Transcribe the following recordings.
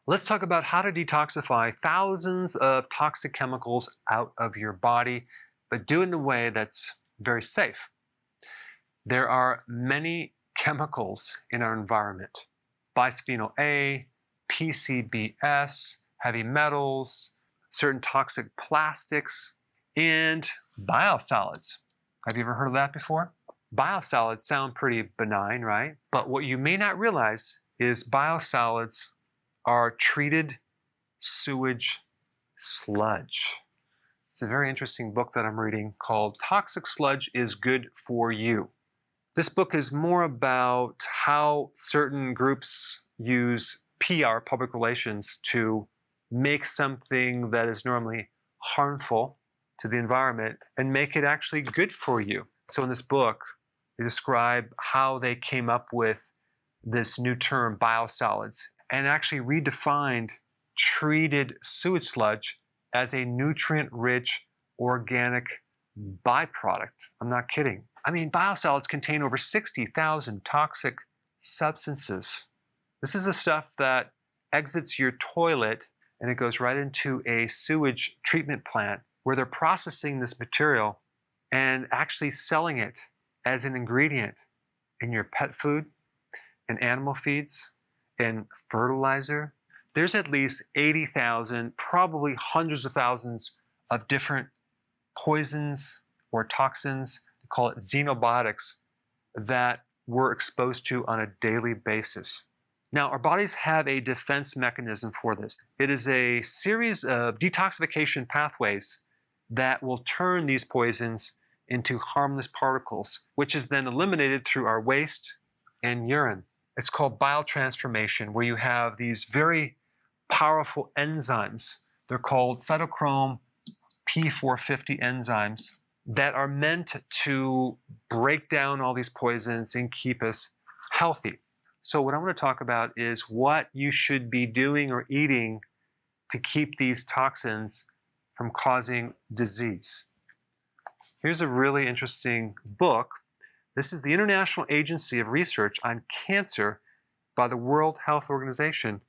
Let's talk about how to detoxify thousands of toxic chemicals out of your body, but do it in a way that's very safe. There are many chemicals in our environment. Bisphenol A, PCBs, heavy metals, certain toxic plastics, and biosolids. Have you ever heard of that before? Biosolids sound pretty benign, right? But what you may not realize is biosolids are treated sewage sludge. It's a very interesting book that I'm reading called Toxic Sludge is Good for You. This book is more about how certain groups use PR, public relations, to make something that is normally harmful to the environment and make it actually good for you. So in this book, they describe how they came up with this new term, biosolids, and actually redefined treated sewage sludge as a nutrient-rich organic byproduct. I'm not kidding. I mean, biosolids contain over 60,000 toxic substances. This is the stuff that exits your toilet and it goes right into a sewage treatment plant where they're processing this material and actually selling it as an ingredient in your pet food, in animal feeds, in fertilizer. There's at least 80,000, probably hundreds of thousands of different poisons or toxins, they call it xenobiotics, that we're exposed to on a daily basis. Now, our bodies have a defense mechanism for this. It is a series of detoxification pathways that will turn these poisons into harmless particles, which is then eliminated through our waste and urine. It's called biotransformation, where you have these very powerful enzymes. They're called cytochrome P450 enzymes that are meant to break down all these poisons and keep us healthy. So what I want to talk about is what you should be doing or eating to keep these toxins from causing disease. Here's a really interesting book. This is the International Agency of Research on Cancer by the World Health Organization,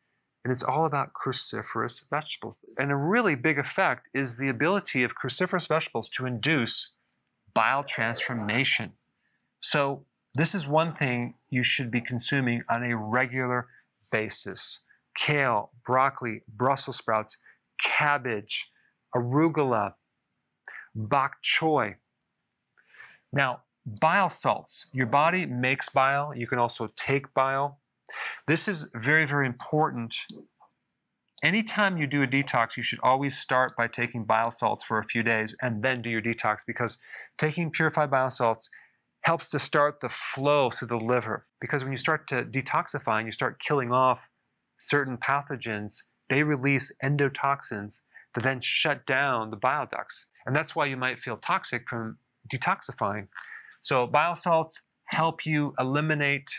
and it's all about cruciferous vegetables. And a really big effect is the ability of cruciferous vegetables to induce biotransformation. So this is one thing you should be consuming on a regular basis. Kale, broccoli, Brussels sprouts, cabbage, arugula, bok choy. Now, bile salts. Your body makes bile. You can also take bile. This is very, very important. Anytime you do a detox, you should always start by taking bile salts for a few days and then do your detox, because taking purified bile salts helps to start the flow through the liver. Because when you start to detoxify and you start killing off certain pathogens, they release endotoxins that then shut down the bile ducts. And that's why you might feel toxic from detoxifying. So bile salts help you eliminate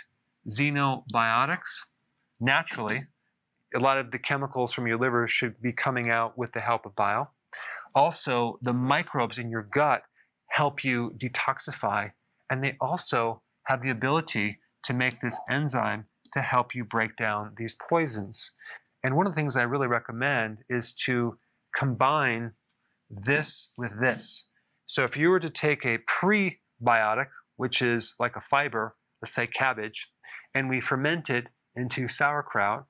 xenobiotics naturally. A lot of the chemicals from your liver should be coming out with the help of bile. Also, the microbes in your gut help you detoxify, and they also have the ability to make this enzyme to help you break down these poisons. And one of the things I really recommend is to combine this with this. So if you were to take a prebiotic, which is like a fiber, let's say cabbage, and we ferment it into sauerkraut,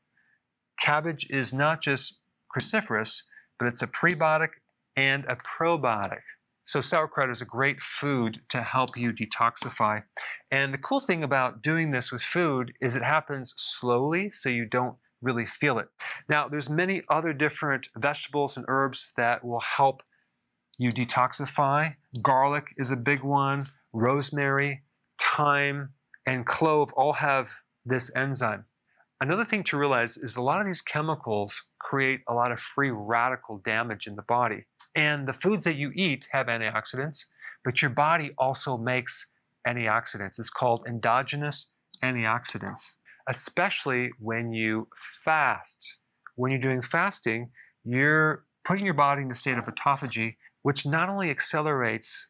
cabbage is not just cruciferous, but it's a prebiotic and a probiotic. So sauerkraut is a great food to help you detoxify. And the cool thing about doing this with food is it happens slowly, so you don't really feel it. Now, there's many other different vegetables and herbs that will help you detoxify. Garlic is a big one. Rosemary, thyme, and clove all have this enzyme. Another thing to realize is a lot of these chemicals create a lot of free radical damage in the body. And the foods that you eat have antioxidants, but your body also makes antioxidants. It's called endogenous antioxidants, especially when you fast. When you're doing fasting, you're putting your body in the state of autophagy, which not only accelerates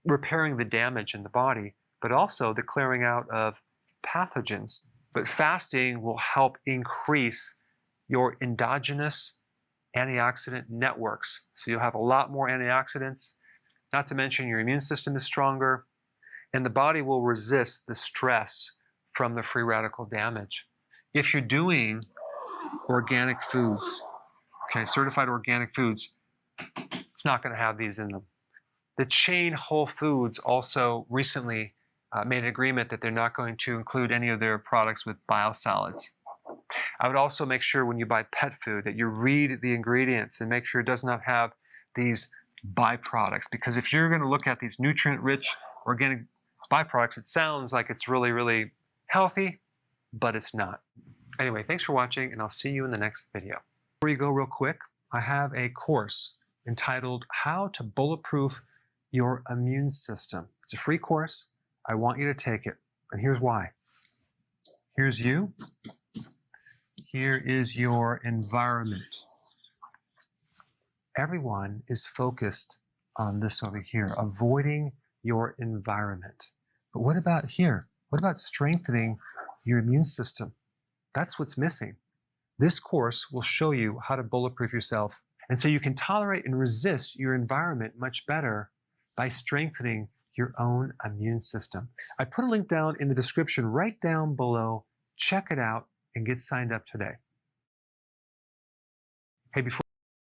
repairing the damage in the body, but also the clearing out of pathogens. But fasting will help increase your endogenous antioxidant networks. So you'll have a lot more antioxidants, not to mention your immune system is stronger, and the body will resist the stress from the free radical damage. If you're doing organic foods, okay, certified organic foods, it's not going to have these in them. The chain Whole Foods also recently made an agreement that they're not going to include any of their products with Biosolids. I would also make sure when you buy pet food that you read the ingredients and make sure it does not have these byproducts, because if you're going to look at these nutrient-rich organic byproducts, it sounds like it's really, really healthy, but it's not. Anyway, thanks for watching, and I'll see you in the next video. Before you go real quick, I have a course entitled How to Bulletproof Your Immune System. It's a free course. I want you to take it, and here's why. Here's you. Here is your environment. Everyone is focused on this over here, avoiding your environment. But what about here? What about strengthening your immune system? That's what's missing. This course will show you how to bulletproof yourself, and so you can tolerate and resist your environment much better by strengthening your own immune system. I put a link down in the description right down below. Check it out and get signed up today. Hey, before